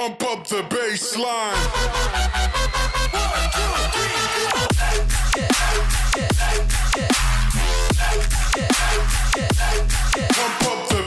Pump up the bass line. Pump up the pump the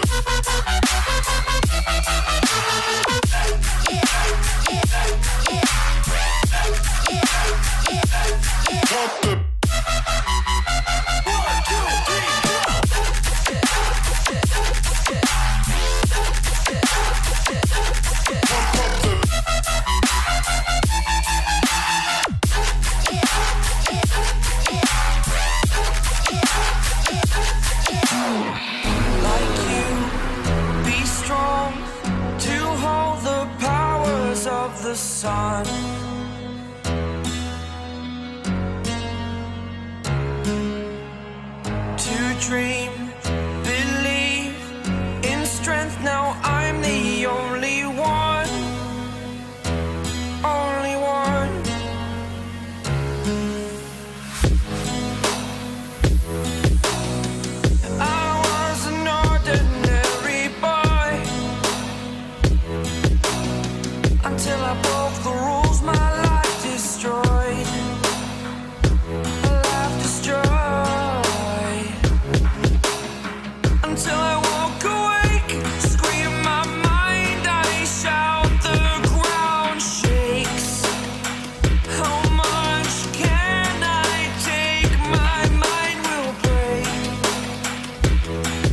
the sun. To dream, believe in strength. Now I'm the only one, only one. I was an ordinary boy until I broke the rules, my life destroyed. My life destroyed. Until I walk awake, scream my mind, I shout, the ground shakes. How much can I take? My mind will break.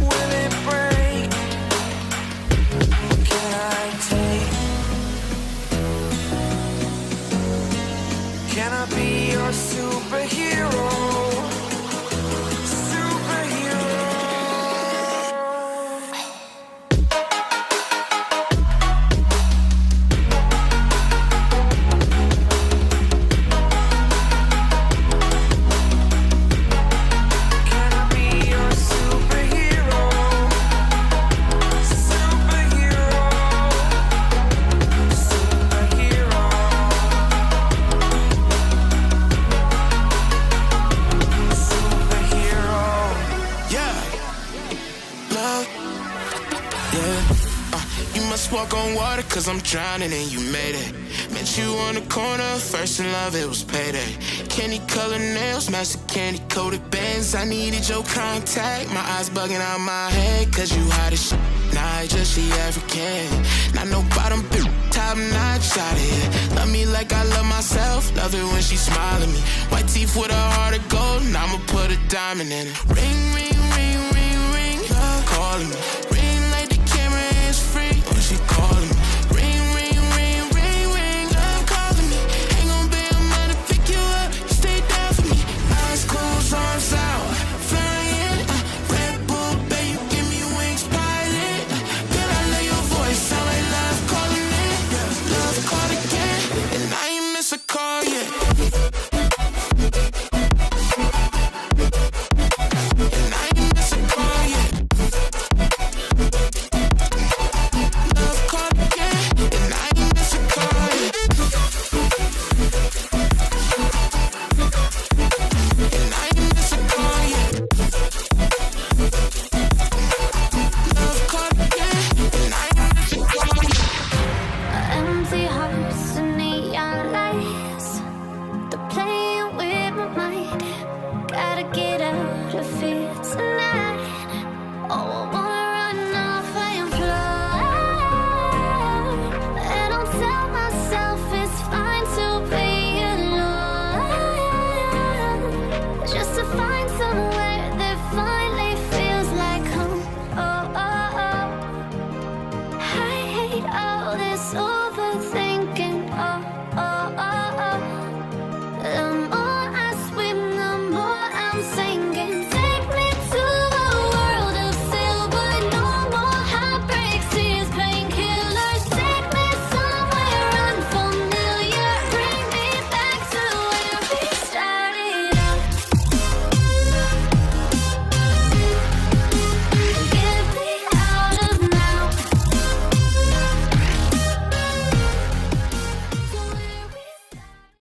Will it break? Can I take? Can I be your superhero? Superhero. Can I be your superhero? Superhero. Superhero. Yeah, love, yeah. You must walk on water, cause I'm drowning and you made it. Met you on the corner, first in love, it was payday. Candy colored nails, match the candy coated bands. I needed your contact, my eyes bugging out my head, cause you hot as shit. Nah, I just she African. Not no bottom bitch, top notch out here. Love me like I love myself, love it when she smile at me. White teeth with a heart of gold, and I'ma put a diamond in it. Ring, ring, ring, ring, ring, love calling me.